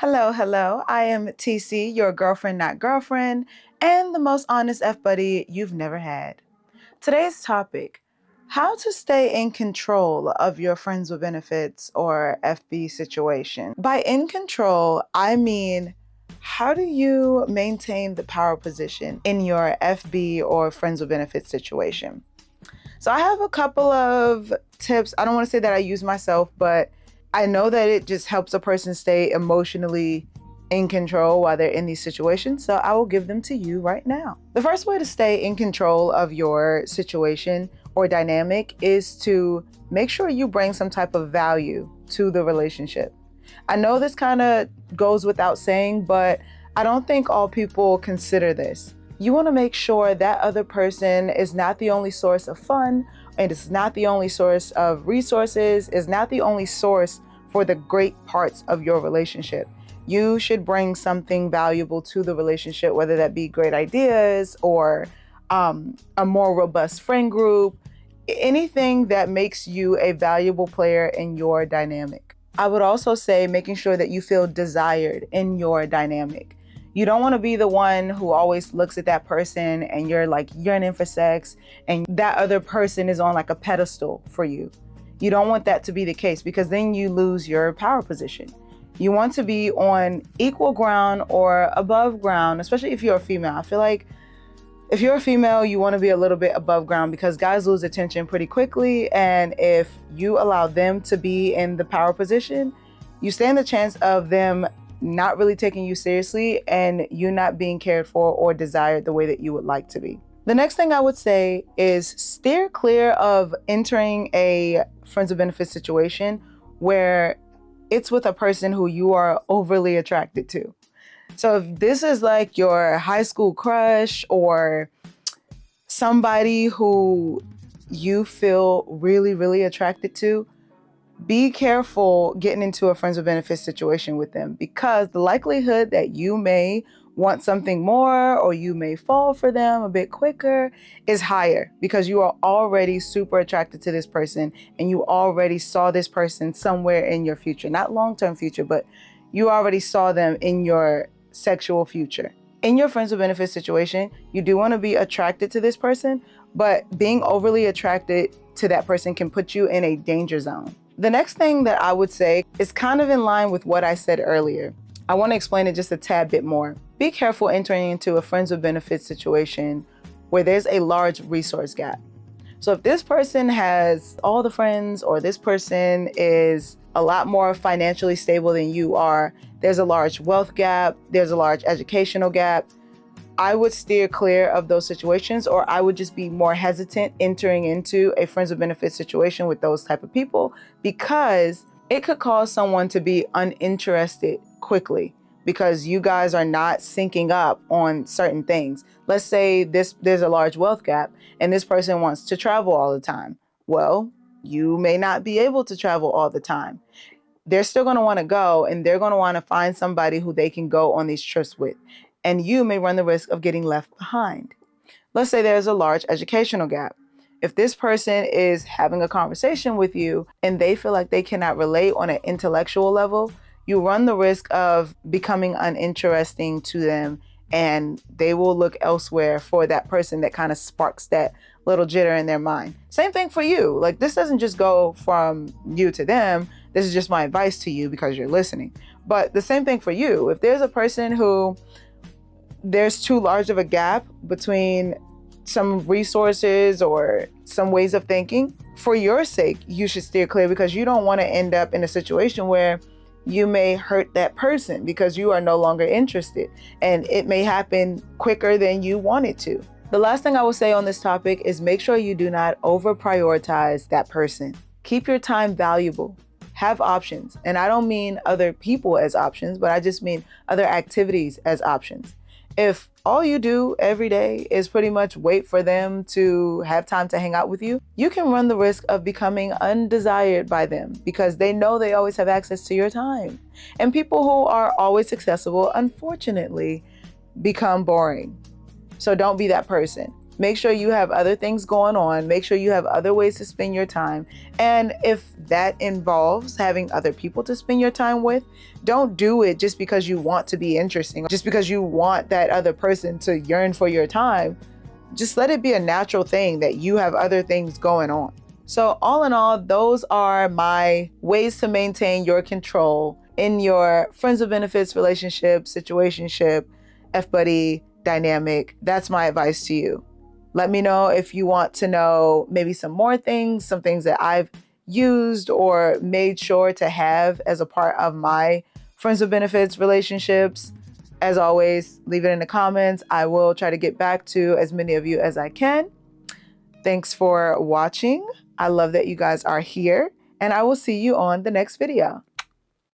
Hello, hello. I am TC, your girlfriend, not girlfriend, and the most honest F buddy you've never had. Today's topic: how to stay in control of your friends with benefits or FB situation. By in control, I mean, how do you maintain the power position in your FB or friends with benefits situation? So I have a couple of tips. I don't want to say that I use myself, but I know that it just helps a person stay emotionally in control while they're in these situations. So I will give them to you right now. The first way to stay in control of your situation or dynamic is to make sure you bring some type of value to the relationship. I know this kind of goes without saying, but I don't think all people consider this. You want to make sure that other person is not the only source of fun, and it's not the only source of resources, is not the only source for the great parts of your relationship. You should bring something valuable to the relationship, whether that be great ideas or a more robust friend group, anything that makes you a valuable player in your dynamic. I would also say making sure that you feel desired in your dynamic. You don't want to be the one who always looks at that person and you're like yearning for sex and that other person is on like a pedestal for you. You don't want that to be the case because then you lose your power position. You want to be on equal ground or above ground, especially if you're a female. I feel like if you're a female, you want to be a little bit above ground because guys lose attention pretty quickly. And if you allow them to be in the power position, you stand the chance of them not really taking you seriously and you not being cared for or desired the way that you would like to be. The next thing I would say is steer clear of entering a friends with benefits situation where it's with a person who you are overly attracted to. So if this is like your high school crush or somebody who you feel really, really attracted to, be careful getting into a friends with benefits situation with them because the likelihood that you may want something more or you may fall for them a bit quicker is higher because you are already super attracted to this person and you already saw this person somewhere in your future, not long-term future, but you already saw them in your sexual future. In your friends with benefits situation, you do want to be attracted to this person, but being overly attracted to that person can put you in a danger zone. The next thing that I would say is kind of in line with what I said earlier. I want to explain it just a tad bit more. Be careful entering into a friends with benefits situation where there's a large resource gap. So if this person has all the friends or this person is a lot more financially stable than you are, there's a large wealth gap, there's a large educational gap, I would steer clear of those situations, or I would just be more hesitant entering into a friends with benefits situation with those type of people because it could cause someone to be uninterested quickly because you guys are not syncing up on certain things. Let's say there's a large wealth gap and this person wants to travel all the time. Well, you may not be able to travel all the time. They're still going to want to go and they're going to want to find somebody who they can go on these trips with. And you may run the risk of getting left behind. Let's say there's a large educational gap. If this person is having a conversation with you and they feel like they cannot relate on an intellectual level, you run the risk of becoming uninteresting to them and they will look elsewhere for that person that kind of sparks that little jitter in their mind. Same thing for you. Like, this doesn't just go from you to them. This is just my advice to you because you're listening. But the same thing for you. If there's a person who there's too large of a gap between some resources or some ways of thinking, for your sake, you should steer clear because you don't want to end up in a situation where you may hurt that person because you are no longer interested and it may happen quicker than you want it to. The last thing I will say on this topic is make sure you do not over prioritize that person. Keep your time valuable. Have options. And I don't mean other people as options, but I just mean other activities as options. If all you do every day is pretty much wait for them to have time to hang out with you, you can run the risk of becoming undesired by them because they know they always have access to your time. And people who are always accessible, unfortunately, become boring. So don't be that person. Make sure you have other things going on. Make sure you have other ways to spend your time. And if that involves having other people to spend your time with, don't do it just because you want to be interesting, just because you want that other person to yearn for your time. Just let it be a natural thing that you have other things going on. So all in all, those are my ways to maintain your control in your friends with benefits, relationship, situationship, F-buddy dynamic. That's my advice to you. Let me know if you want to know maybe some more things, some things that I've used or made sure to have as a part of my friends with benefits relationships. As always, leave it in the comments. I will try to get back to as many of you as I can. Thanks for watching. I love that you guys are here, and I will see you on the next video.